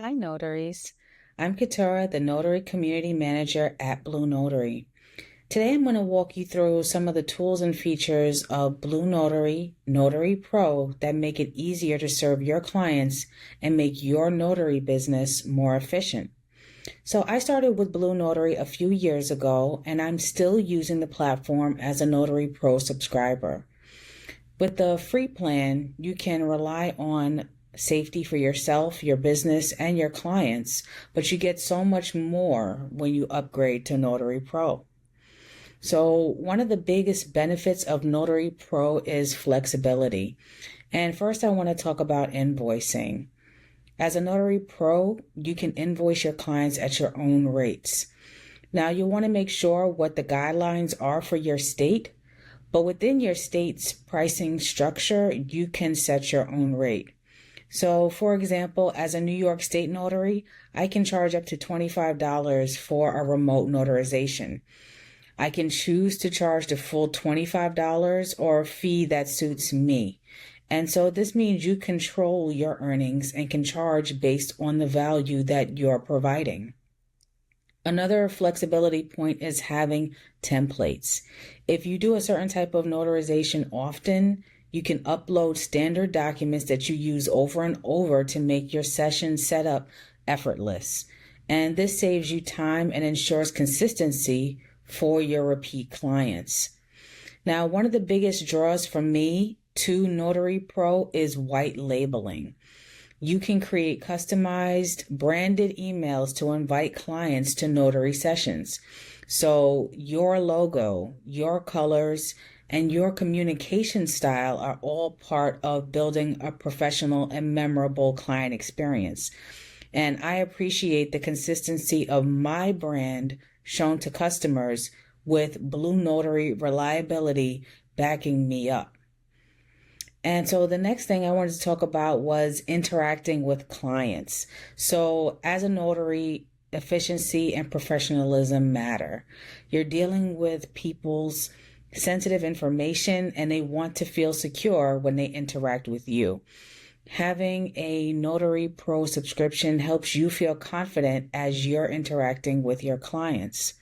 Hi, notaries. I'm Katura, the Notary Community Manager at BlueNotary. Today I'm going to walk you through some of the tools and features of BlueNotary Notary Pro that make it easier to serve your clients and make your notary business more efficient. So I started with BlueNotary a few years ago, and I'm still using the platform as a Notary Pro subscriber. With the free plan, you can rely on safety for yourself, your business, and your clients, but you get so much more when you upgrade to Notary Pro. So, one of the biggest benefits of Notary Pro is flexibility. And first, I want to talk about invoicing. As a Notary Pro, you can invoice your clients at your own rates. Now, you want to make sure what the guidelines are for your state, but within your state's pricing structure, you can set your own rate. So, for example, as a New York State notary, I can charge up to $25 for a remote notarization. I can choose to charge the full $25 or a fee that suits me. And so this means you control your earnings and can charge based on the value that you're providing. Another flexibility point is having templates. If you do a certain type of notarization often, you can upload standard documents that you use over and over to make your session setup effortless. And this saves you time and ensures consistency for your repeat clients. Now, one of the biggest draws for me to Notary Pro is white labeling. You can create customized branded emails to invite clients to notary sessions. So your logo, your colors, and your communication style are all part of building a professional and memorable client experience. And I appreciate the consistency of my brand shown to customers with BlueNotary reliability backing me up. And so the next thing I wanted to talk about was interacting with clients. So as a notary, efficiency and professionalism matter. You're dealing with people's sensitive information and they want to feel secure when they interact with you. Having a Notary Pro subscription helps you feel confident as you're interacting with your clients.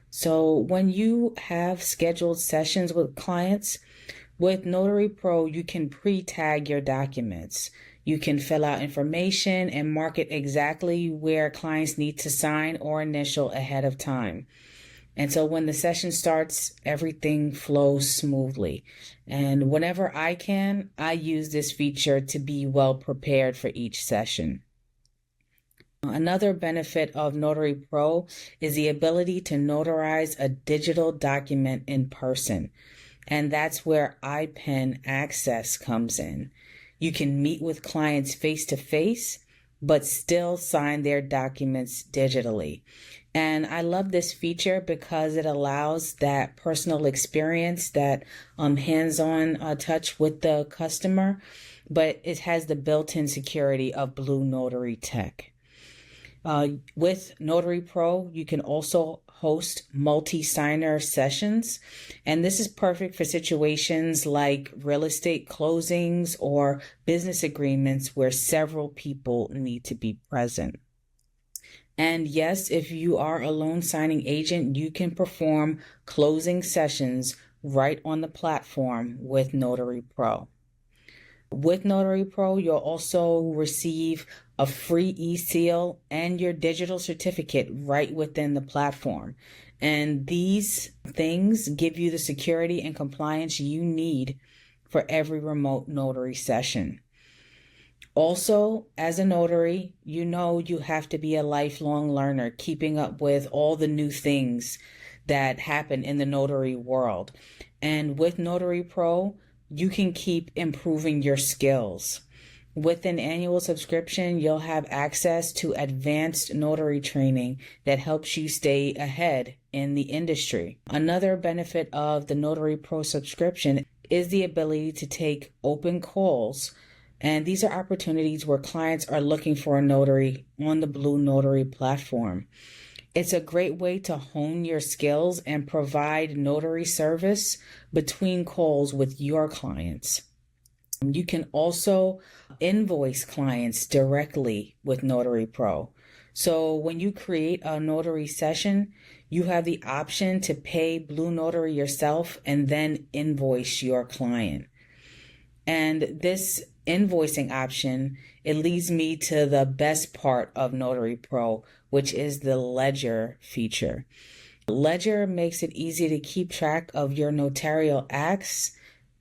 So when you have scheduled sessions with clients, with Notary Pro, you can pre-tag your documents. You can fill out information and mark it exactly where clients need to sign or initial ahead of time. And so when the session starts, everything flows smoothly. And whenever I can, I use this feature to be well prepared for each session. Another benefit of Notary Pro is the ability to notarize a digital document in person. And that's where iPen access comes in. You can meet with clients face to face, but still sign their documents digitally. And I love this feature because it allows that personal experience, that hands-on touch with the customer, but it has the built-in security of BlueNotary tech. With Notary Pro, you can also host multi-signer sessions, and this is perfect for situations like real estate closings or business agreements where several people need to be present. And yes, if you are a loan signing agent, you can perform closing sessions right on the platform with Notary Pro. With Notary Pro, you'll also receive a free e-seal and your digital certificate right within the platform. And these things give you the security and compliance you need for every remote notary session. Also, as a notary, you know you have to be a lifelong learner, keeping up with all the new things that happen in the notary world. And with Notary Pro, you can keep improving your skills. With an annual subscription, you'll have access to advanced notary training that helps you stay ahead in the industry. Another benefit of the Notary Pro subscription is the ability to take open calls. And these are opportunities where clients are looking for a notary on the BlueNotary platform. It's a great way to hone your skills and provide notary service between calls with your clients. You can also invoice clients directly with Notary Pro. So when you create a notary session, you have the option to pay BlueNotary yourself and then invoice your client. And this invoicing option, it leads me to the best part of Notary Pro, which is the ledger feature. Ledger makes it easy to keep track of your notarial acts,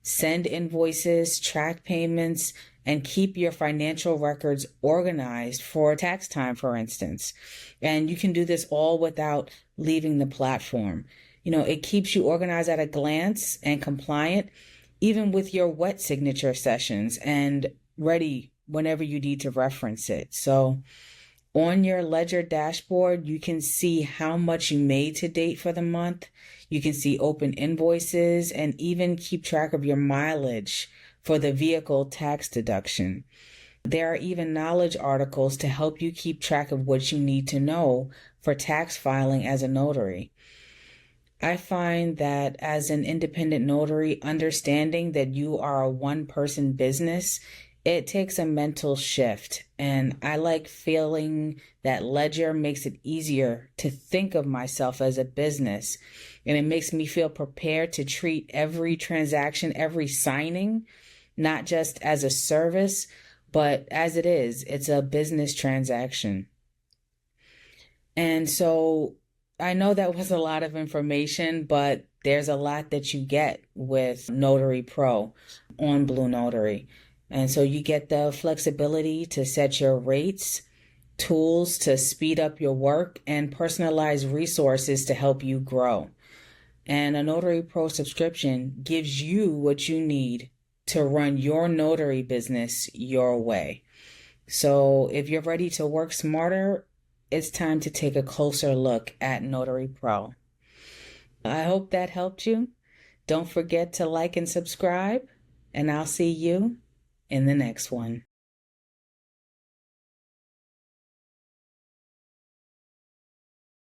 send invoices, track payments, and keep your financial records organized for tax time, for instance. And you can do this all without leaving the platform. It keeps you organized at a glance and compliant, even with your wet signature sessions, and ready whenever you need to reference it. So on your ledger dashboard, you can see how much you made to date for the month. You can see open invoices and even keep track of your mileage for the vehicle tax deduction. There are even knowledge articles to help you keep track of what you need to know for tax filing as a notary. I find that as an independent notary, understanding that you are a one-person business, it takes a mental shift. And I like feeling that Ledger makes it easier to think of myself as a business. And it makes me feel prepared to treat every transaction, every signing, not just as a service, but as it is. It's a business transaction. And so I know that was a lot of information, but there's a lot that you get with Notary Pro on BlueNotary. And so you get the flexibility to set your rates, tools to speed up your work, and personalized resources to help you grow. And a Notary Pro subscription gives you what you need to run your notary business your way. So if you're ready to work smarter, it's time to take a closer look at Notary Pro. I hope that helped you. Don't forget to like and subscribe, and I'll see you in the next one.